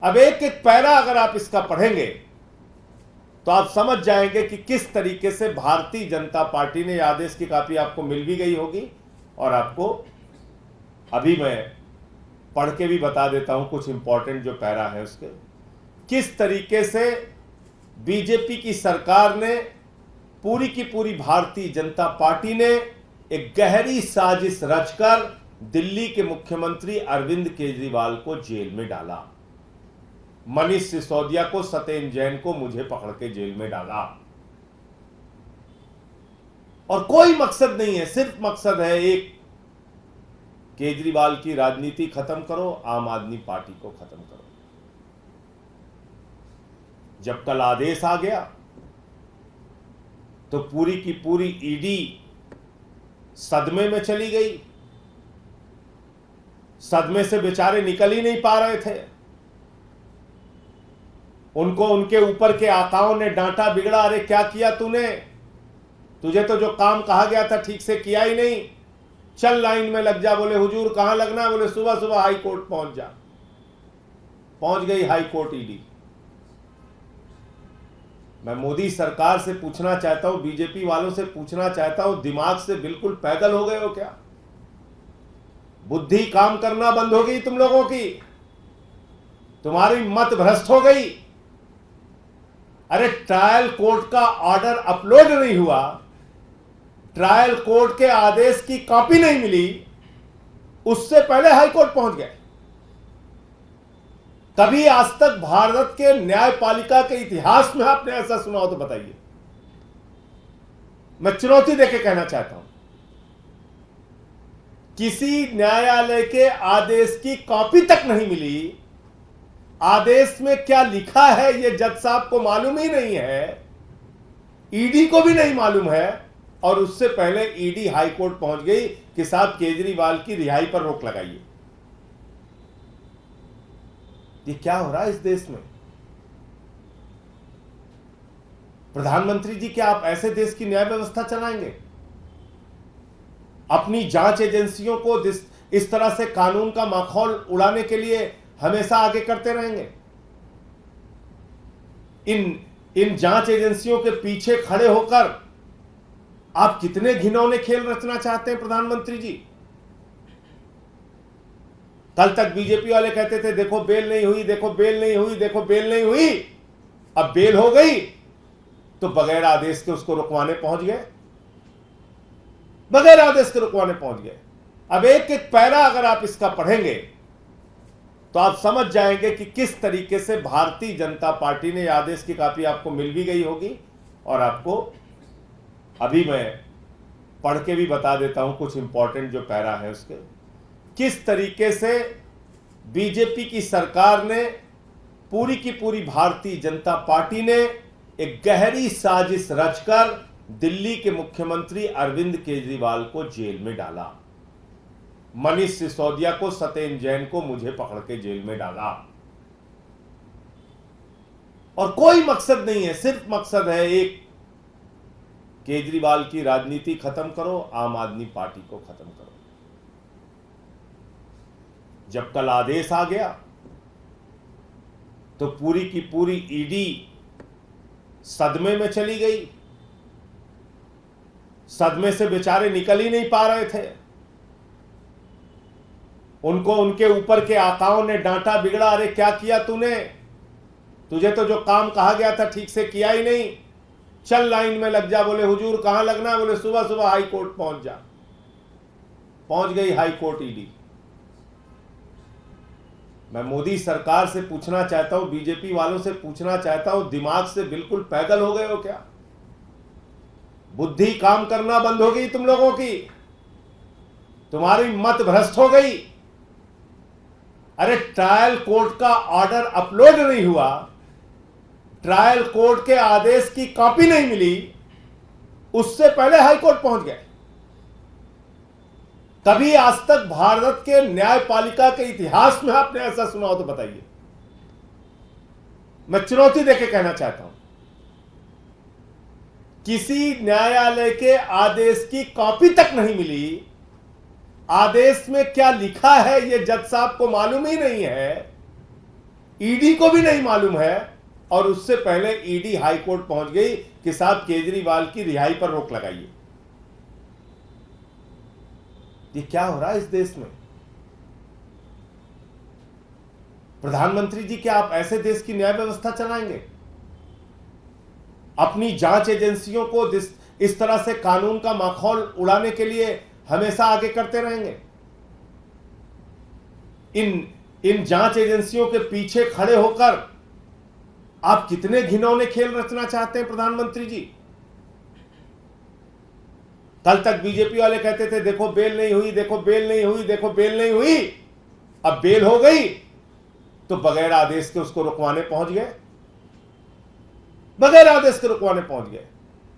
अब एक एक पैरा अगर आप इसका पढ़ेंगे तो आप समझ जाएंगे कि किस तरीके से भारतीय जनता पार्टी ने आदेश की कॉपी आपको मिल भी गई होगी और आपको अभी मैं पढ़ के भी बता देता हूं कुछ इंपॉर्टेंट जो पैरा है उसके, किस तरीके से बीजेपी की सरकार ने पूरी की पूरी भारतीय जनता पार्टी ने एक गहरी साजिश रचकर दिल्ली के मुख्यमंत्री अरविंद केजरीवाल को जेल में डाला। मनीष सिसोदिया को, सत्येंद्र जैन को, मुझे पकड़ के जेल में डाला और कोई मकसद नहीं है, सिर्फ मकसद है एक, केजरीवाल की राजनीति खत्म करो, आम आदमी पार्टी को खत्म करो। जब कल आदेश आ गया तो पूरी की पूरी ईडी सदमे में चली गई। सदमे से बेचारे निकल ही नहीं पा रहे थे। उनको उनके ऊपर के आकाओं ने डांटा, बिगड़ा, अरे क्या किया तूने, तुझे तो जो काम कहा गया था ठीक से किया ही नहीं, चल लाइन में लग जा। बोले हुजूर कहां लगना है? बोले सुबह सुबह हाई कोर्ट पहुंच जा। पहुंच गई हाई कोर्ट ईडी। मैं मोदी सरकार से पूछना चाहता हूं, बीजेपी वालों से पूछना चाहता हूं, दिमाग से बिल्कुल पैदल हो गए हो क्या? बुद्धि काम करना बंद हो गई तुम लोगों की? तुम्हारी मत भ्रष्ट हो गई? अरे ट्रायल कोर्ट का ऑर्डर अपलोड नहीं हुआ, ट्रायल कोर्ट के आदेश की कॉपी नहीं मिली, उससे पहले हाई कोर्ट पहुंच गए। कभी आज तक भारत के न्यायपालिका के इतिहास में आपने ऐसा सुना हो तो बताइए। मैं चुनौती देके कहना चाहता हूं, किसी न्यायालय के आदेश की कॉपी तक नहीं मिली। आदेश में क्या लिखा है यह जज साहब को मालूम ही नहीं है, ईडी को भी नहीं मालूम है, और उससे पहले ईडी हाई कोर्ट पहुंच गई कि साहब केजरीवाल की रिहाई पर रोक लगाइए। ये क्या हो रहा है इस देश में? प्रधानमंत्री जी, क्या आप ऐसे देश की न्याय व्यवस्था चलाएंगे? अपनी जांच एजेंसियों को इस तरह से कानून का माखौल उड़ाने के लिए हमेशा आगे करते रहेंगे? इन जांच एजेंसियों के पीछे खड़े होकर आप कितने घिनौने खेल रचना चाहते हैं प्रधानमंत्री जी? कल तक बीजेपी वाले कहते थे देखो बेल नहीं हुई, देखो बेल नहीं हुई, देखो बेल नहीं हुई। अब बेल हो गई तो बगैर आदेश के उसको रुकवाने पहुंच गए, बगैर आदेश के रुकवाने पहुंच गए। अब एक एक पैरा अगर आप इसका पढ़ेंगे तो आप समझ जाएंगे कि किस तरीके से भारतीय जनता पार्टी ने आदेश की कॉपी आपको मिल भी गई होगी और आपको अभी मैं पढ़ के भी बता देता हूं कुछ इंपॉर्टेंट जो पैरा है उसके, किस तरीके से बीजेपी की सरकार ने पूरी की पूरी भारतीय जनता पार्टी ने एक गहरी साजिश रचकर दिल्ली के मुख्यमंत्री अरविंद केजरीवाल को जेल में डाला। मनीष सिसोदिया को, सत्येंद्र जैन को, मुझे पकड़ के जेल में डाला और कोई मकसद नहीं है, सिर्फ मकसद है एक, केजरीवाल की राजनीति खत्म करो, आम आदमी पार्टी को खत्म करो। जब कल आदेश आ गया तो पूरी की पूरी ईडी सदमे में चली गई। सदमे से बेचारे निकल ही नहीं पा रहे थे। उनको उनके ऊपर के आकाओं ने डांटा, बिगड़ा, अरे क्या किया तूने, तुझे तो जो काम कहा गया था ठीक से किया ही नहीं, चल लाइन में लग जा। बोले हुजूर कहां लगना है? बोले सुबह सुबह हाई कोर्ट पहुंच जा। पहुंच गई हाई कोर्ट ईडी। मैं मोदी सरकार से पूछना चाहता हूं, बीजेपी वालों से पूछना चाहता हूं, दिमाग से बिल्कुल पैदल हो गए हो क्या? बुद्धि काम करना बंद हो गई तुम लोगों की? तुम्हारी मत भ्रष्ट हो गई? अरे ट्रायल कोर्ट का ऑर्डर अपलोड नहीं हुआ, ट्रायल कोर्ट के आदेश की कॉपी नहीं मिली, उससे पहले हाई कोर्ट पहुंच गए। कभी आज तक भारत के न्यायपालिका के इतिहास में आपने ऐसा सुना हो तो बताइए। मैं चुनौती देके कहना चाहता हूं, किसी न्यायालय के आदेश की कॉपी तक नहीं मिली। आदेश में क्या लिखा है यह जज साहब को मालूम ही नहीं है, ईडी को भी नहीं मालूम है, और उससे पहले ईडी हाई कोर्ट पहुंच गई कि साहब केजरीवाल की रिहाई पर रोक लगाइए। ये क्या हो रहा है इस देश में? प्रधानमंत्री जी, क्या आप ऐसे देश की न्याय व्यवस्था चलाएंगे? अपनी जांच एजेंसियों को इस तरह से कानून का माखौल उड़ाने के लिए हमेशा आगे करते रहेंगे? इन जांच एजेंसियों के पीछे खड़े होकर आप कितने घिनौने खेल रचना चाहते हैं प्रधानमंत्री जी? कल तक बीजेपी वाले कहते थे देखो बेल नहीं हुई, देखो बेल नहीं हुई, देखो बेल नहीं हुई। अब बेल हो गई तो बगैर आदेश के उसको रुकवाने पहुंच गए, बगैर आदेश के रुकवाने पहुंच गए।